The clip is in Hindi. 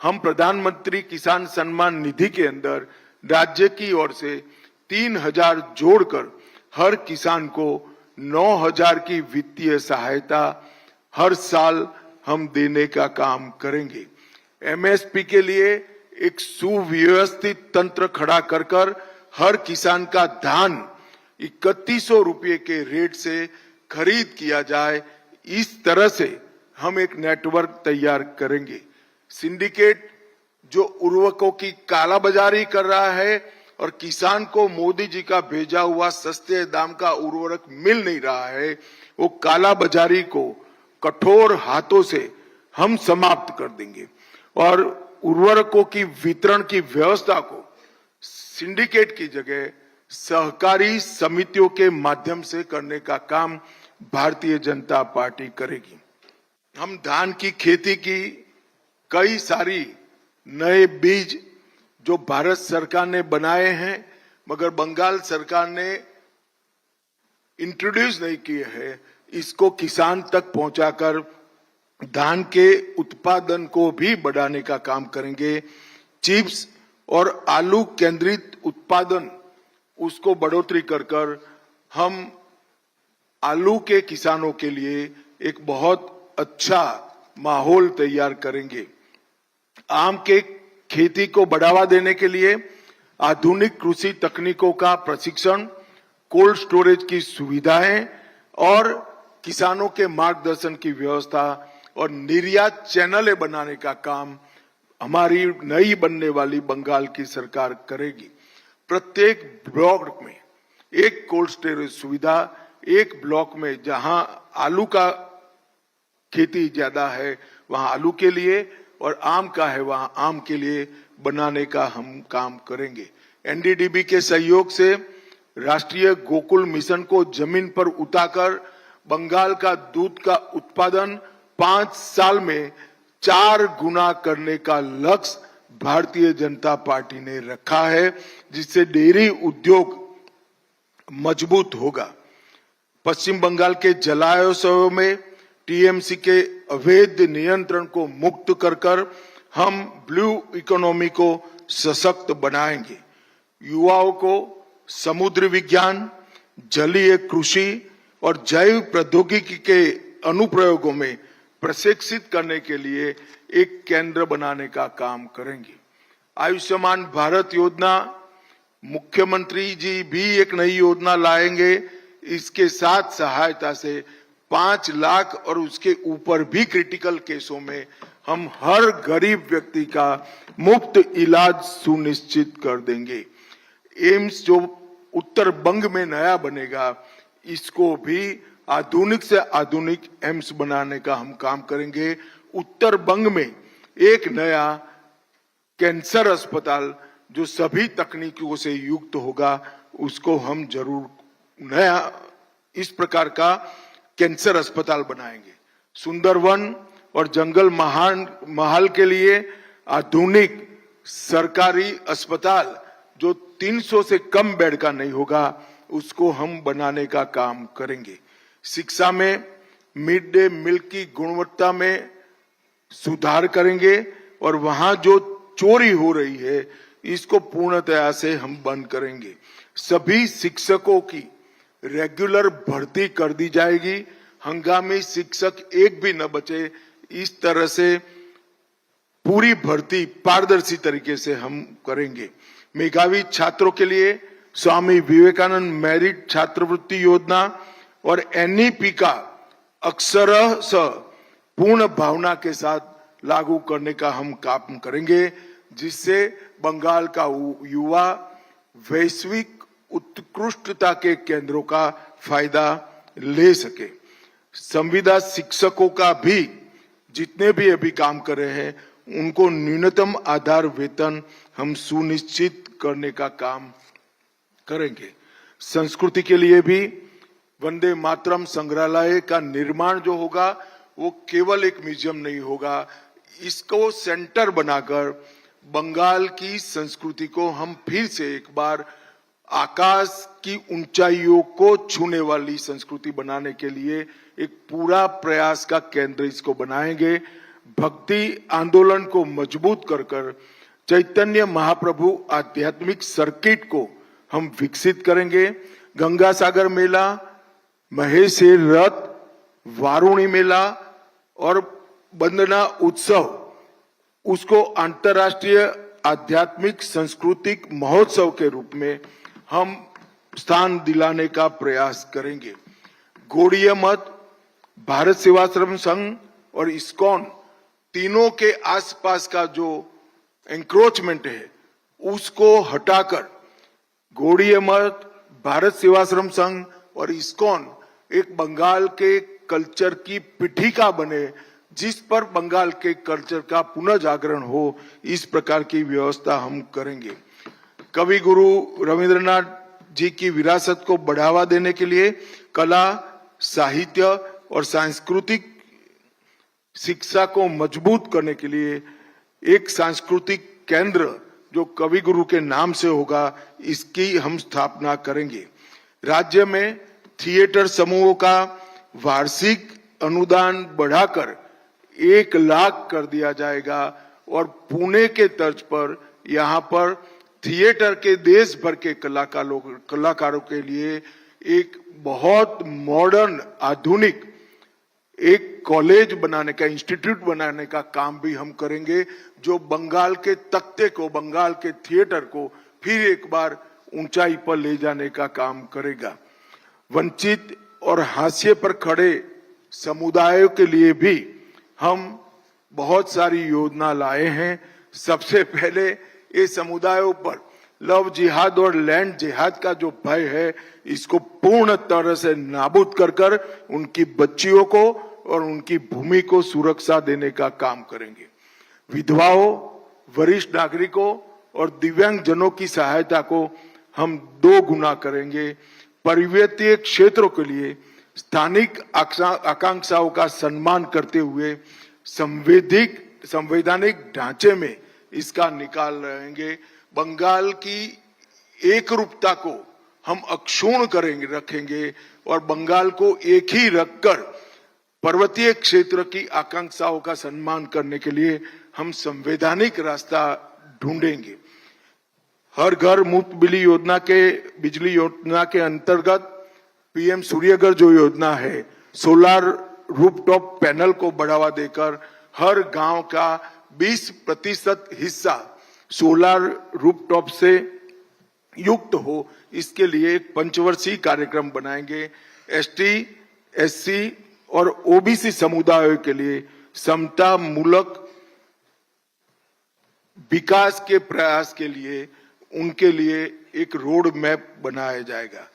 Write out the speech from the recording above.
हम प्रधानमंत्री किसान सम्मान निधि के अंदर राज्य की ओर से 3,000 जोड़कर हर किसान को 9,000 की वित्तीय सहायता हर साल हम देने का काम करेंगे। एमएसपी के लिए एक सुव्यवस्थित तंत्र खड़ा कर हर किसान का धान 3100 रुपये के रेट से खरीद किया जाए, इस तरह से हम एक नेटवर्क तैयार करेंगे। सिंडिकेट जो उर्वरकों की कालाबाजारी कर रहा है और किसान को मोदी जी का भेजा हुआ सस्ते दाम का उर्वरक मिल नहीं रहा है, वो कालाबाजारी को कठोर हाथों से हम समाप्त कर देंगे और उर्वरकों की वितरण की व्यवस्था को सिंडिकेट की जगह सहकारी समितियों के माध्यम से करने का काम भारतीय जनता पार्टी करेगी। हम धान की खेती की कई सारी नए बीज जो भारत सरकार ने बनाए हैं मगर बंगाल सरकार ने इंट्रोड्यूस नहीं किए हैं, इसको किसान तक पहुंचाकर धान के उत्पादन को भी बढ़ाने का काम करेंगे। चिप्स और आलू केंद्रित उत्पादन उसको बढ़ोतरी कर हम आलू के किसानों के लिए एक बहुत अच्छा माहौल तैयार करेंगे। आम के खेती को बढ़ावा देने के लिए आधुनिक कृषि तकनीकों का प्रशिक्षण, कोल्ड स्टोरेज की सुविधाएं और किसानों के मार्गदर्शन की व्यवस्था और निर्यात चैनलें बनाने का काम हमारी नई बनने वाली बंगाल की सरकार करेगी। प्रत्येक ब्लॉक में एक कोल्ड स्टोरेज सुविधा, एक ब्लॉक में जहां आलू का खेती ज्यादा है वहां आलू के लिए और आम का है वहां आम के लिए बनाने का हम काम करेंगे। एनडीडीबी के सहयोग से राष्ट्रीय गोकुल मिशन को जमीन पर उतारकर बंगाल का दूध का उत्पादन 5 साल में 4 गुना करने का लक्ष्य भारतीय जनता पार्टी ने रखा है, जिससे डेयरी उद्योग मजबूत होगा। पश्चिम बंगाल के जलाशयों में टीएमसी के अवैध नियंत्रण को मुक्त कर हम ब्लू इकोनॉमी को सशक्त बनाएंगे। युवाओं को समुद्री विज्ञान, जलीय कृषि और जैव प्रौद्योगिकी के अनुप्रयोगों में प्रशिक्षित करने के लिए एक केंद्र बनाने का काम करेंगे। आयुष्मान भारत योजना, मुख्यमंत्री जी भी एक नई योजना लाएंगे। इसके साथ सहायता से 5 लाख और उसके ऊपर भी क्रिटिकल केसों में हम हर गरीब व्यक्ति का मुफ्त इलाज सुनिश्चित कर देंगे। एम्स जो उत्तर बंग में नया बनेगा, इसको भी आधुनिक से आधुनिक एम्स बनाने का हम काम करेंगे। उत्तर बंग में एक नया कैंसर अस्पताल जो सभी तकनीकों से युक्त होगा, उसको हम जरूर नया इस प्रकार का कैंसर अस्पताल बनाएंगे। सुंदरवन और जंगल महल के लिए आधुनिक सरकारी अस्पताल जो 300 से कम बेड का नहीं होगा, उसको हम बनाने का काम करेंगे। शिक्षा में मिड डे मील की गुणवत्ता में सुधार करेंगे और वहां जो चोरी हो रही है इसको पूर्णतया से हम बंद करेंगे। सभी शिक्षकों की रेगुलर भर्ती कर दी जाएगी, हंगामी शिक्षक एक भी न बचे। इस तरह से पूरी भर्ती पारदर्शी तरीके से हम करेंगे। मेधावी छात्रों के लिए स्वामी विवेकानंद मेरिट छात्रवृत्ति योजना और एनईपी का अक्षरशः पूर्ण भावना के साथ लागू करने का हम काम करेंगे, जिससे बंगाल का युवा वैश्विक उत्कृष्टता के केंद्रों का फायदा ले सके। संविदा शिक्षकों का भी जितने भी अभी काम कर रहे हैं उनको न्यूनतम आधार वेतन हम सुनिश्चित करने का काम करेंगे। संस्कृति के लिए भी वंदे मातरम संग्रहालय का निर्माण जो होगा वो केवल एक म्यूजियम नहीं होगा, इसको सेंटर बनाकर बंगाल की संस्कृति को हम फिर से एक बार आकाश की ऊंचाइयों को छूने वाली संस्कृति बनाने के लिए एक पूरा प्रयास का केंद्र इसको बनाएंगे। भक्ति आंदोलन को मजबूत कर चैतन्य महाप्रभु आध्यात्मिक सर्किट को हम विकसित करेंगे। गंगा सागर मेला, महेश्वर रथ, वारुणी मेला और वंदना उत्सव उसको अंतर्राष्ट्रीय आध्यात्मिक सांस्कृतिक महोत्सव के रूप में हम स्थान दिलाने का प्रयास करेंगे। गौड़ीय मठ, भारत सेवाश्रम संघ और इस्कॉन तीनों के आसपास का जो एंक्रोचमेंट है उसको हटाकर गौड़ीय मठ, भारत सेवाश्रम संघ और इस्कॉन एक बंगाल के कल्चर की पीठिका बने, जिस पर बंगाल के कल्चर का पुनः जागरण हो, इस प्रकार की व्यवस्था हम करेंगे। कवि गुरु रविंद्रनाथ जी की विरासत को बढ़ावा देने के लिए कला, साहित्य और सांस्कृतिक शिक्षा को मजबूत करने के लिए एक सांस्कृतिक केंद्र जो कवि गुरु के नाम से होगा, इसकी हम स्थापना करेंगे। राज्य में थिएटर समूहों का वार्षिक अनुदान बढ़ाकर 1 लाख कर दिया जाएगा और पुणे के तर्ज पर यहाँ पर थिएटर के देश भर के कलाकारों के लिए एक बहुत मॉडर्न आधुनिक एक कॉलेज बनाने का, इंस्टीट्यूट बनाने का काम भी हम करेंगे, जो बंगाल के तख्ते को, बंगाल के थिएटर को फिर एक बार ऊंचाई पर ले जाने का काम करेगा। वंचित और हाशिए पर खड़े समुदायों के लिए भी हम बहुत सारी योजना लाए हैं। सबसे पहले ये समुदायों पर लव जिहाद और लैंड जिहाद का जो भय है, इसको पूर्ण तरह से नाबूद कर उनकी बच्चियों को और उनकी भूमि को सुरक्षा देने का काम करेंगे। विधवाओं, वरिष्ठ नागरिकों और दिव्यांग जनों की सहायता को हम 2 गुना करेंगे। पर्वतीय क्षेत्रों के लिए स्थानिक आकांक्षाओं का सम्मान करते हुए संवैधानिक ढांचे में इसका निकाल रहेंगे। बंगाल की एकरूपता को हम अक्षुण्ण रखेंगे और बंगाल को एक ही रखकर पर्वतीय क्षेत्र की आकांक्षाओं का सम्मान करने के लिए हम संवैधानिक रास्ता ढूंढेंगे। हर घर मुफ्त बिजली योजना के अंतर्गत पीएम सूर्यघर जो योजना है, सोलर रूफटॉप पैनल को बढ़ावा देकर हर गांव का 20% हिस्सा सोलर रूफटॉप से युक्त हो, इसके लिए एक पंचवर्षीय कार्यक्रम बनाएंगे। एसटी, एससी और ओबीसी समुदायों के लिए समता मूलक विकास के प्रयास के लिए उनके लिए एक रोड मैप बनाया जाएगा।